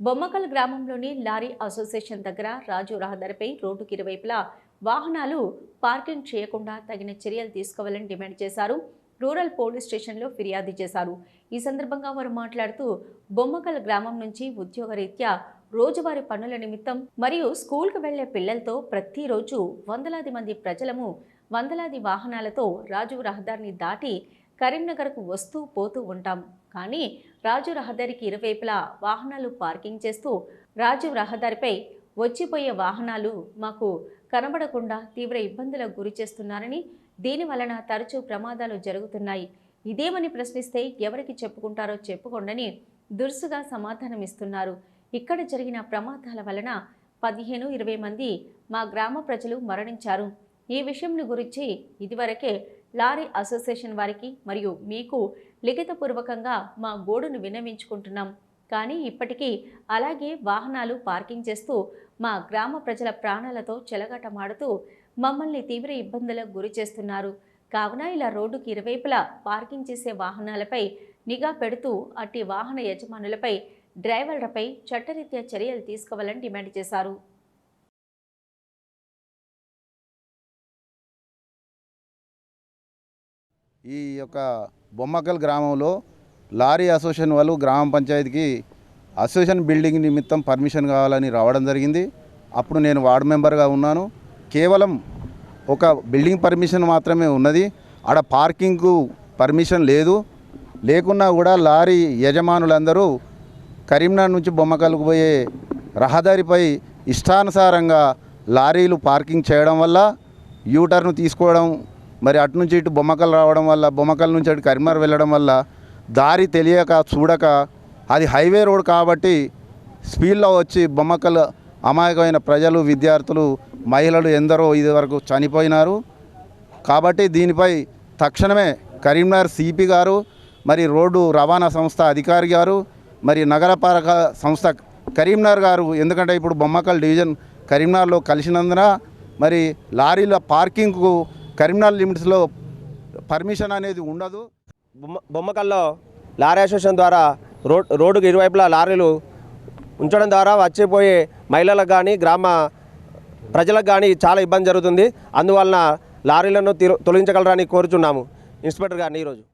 బొమ్మకల్ గ్రామంలోని lorry association దగ్గర రాజు రహదారిపై రోడ్డుకి ఇరువైపులా వాహనాలు పార్కింగ్ చేయకుండా తగిన చర్యలు తీసుకోవాలని డిమాండ్ చేశారు. రూరల్ పోలీస్ స్టేషన్లో ఫిర్యాదు చేశారు. ఈ సందర్భంగా వారు మాట్లాడుతూ బొమ్మకల్ గ్రామం నుంచి ఉద్యోగరీత్యా రోజువారీ పనుల నిమిత్తం మరియు స్కూల్కి వెళ్లే పిల్లలతో ప్రతిరోజు వందలాది మంది ప్రజలము వందలాది వాహనాలతో రాజు రహదారిని దాటి కరీంనగర్కు వస్తూ పోతూ ఉంటాం. కానీ రాజు రహదారికి ఇరువైపులా వాహనాలు పార్కింగ్ చేస్తూ రాజు రహదారిపై వచ్చిపోయే వాహనాలు మాకు కనబడకుండా తీవ్ర ఇబ్బందులకు గురి చేస్తున్నారని, దీని వలన తరచూ ప్రమాదాలు జరుగుతున్నాయి. ఇదేమని ప్రశ్నిస్తే ఎవరికి చెప్పుకుంటారో చెప్పుకోండని దురుసుగా సమాధానమిస్తున్నారు. ఇక్కడ జరిగిన ప్రమాదాల వలన 15-20 మంది మా గ్రామ ప్రజలు మరణించారు. ఈ విషయం గురించి ఇదివరకే లారీ అసోసియేషన్ వారికి మరియు మీకు లిఖితపూర్వకంగా మా గోడును విన్నవించుకుంటున్నాం. కానీ ఇప్పటికీ అలాగే వాహనాలు పార్కింగ్ చేస్తూ మా గ్రామ ప్రజల ప్రాణాలతో చెలగాటమాడుతూ మమ్మల్ని తీవ్ర ఇబ్బందులకు గురి చేస్తున్నారు. కావున ఇలా రోడ్డుకి ఇరువైపులా పార్కింగ్ చేసే వాహనాలపై నిఘా పెడుతూ అట్టి వాహన యజమానులపై డ్రైవర్లపై చట్టరీత్యా చర్యలు తీసుకోవాలని డిమాండ్ చేశారు. ఈ యొక్క బొమ్మకల్ గ్రామంలో లారీ అసోసియేషన్ వాళ్ళు గ్రామ పంచాయతీకి అసోసియేషన్ బిల్డింగ్ నిమిత్తం పర్మిషన్ కావాలని రావడం జరిగింది. అప్పుడు నేను వార్డు మెంబర్గా ఉన్నాను. కేవలం ఒక బిల్డింగ్ పర్మిషన్ మాత్రమే ఉన్నది. ఆడ పార్కింగ్కు పర్మిషన్ లేదు. లేకున్నా కూడా లారీ యజమానులందరూ కరీంనగర్ నుంచి బొమ్మకల్కు పోయే రహదారిపై ఇష్టానుసారంగా లారీలు పార్కింగ్ చేయడం వల్ల యూటర్న్ తీసుకోవడం, మరి అటు నుంచి ఇటు బొమ్మకల్ రావడం వల్ల, బొమ్మకల్ నుంచి అటు కరీంనగర్ వెళ్ళడం వల్ల దారి తెలియక చూడక, అది హైవే రోడ్ కాబట్టి స్పీడ్లో వచ్చి బొమ్మకల్ అమాయకమైన ప్రజలు, విద్యార్థులు, మహిళలు ఎందరో ఇదివరకు చనిపోయినారు. కాబట్టి దీనిపై తక్షణమే కరీంనగర్ సిపి గారు, మరి రోడ్డు రవాణా సంస్థ అధికారి గారు, మరి నగరపాలక సంస్థ కరీంనగర్ గారు, ఎందుకంటే ఇప్పుడు బొమ్మకల్ డివిజన్ కరీంనగర్లో కలిసినందున మరి లారీల పార్కింగ్కు కరీంనగర్ లిమిట్స్లో పర్మిషన్ అనేది ఉండదు. బొమ్మకల్లో లారీ అసోసియేషన్ ద్వారా రోడ్డుకు ఇరువైపులా లారీలు ఉంచడం ద్వారా వచ్చిపోయే మహిళలకు కానీ గ్రామ ప్రజలకు కానీ చాలా ఇబ్బంది జరుగుతుంది. అందువలన లారీలను తొలగించగలరని కోరుచున్నాము ఇన్స్పెక్టర్ గారిని ఈరోజు.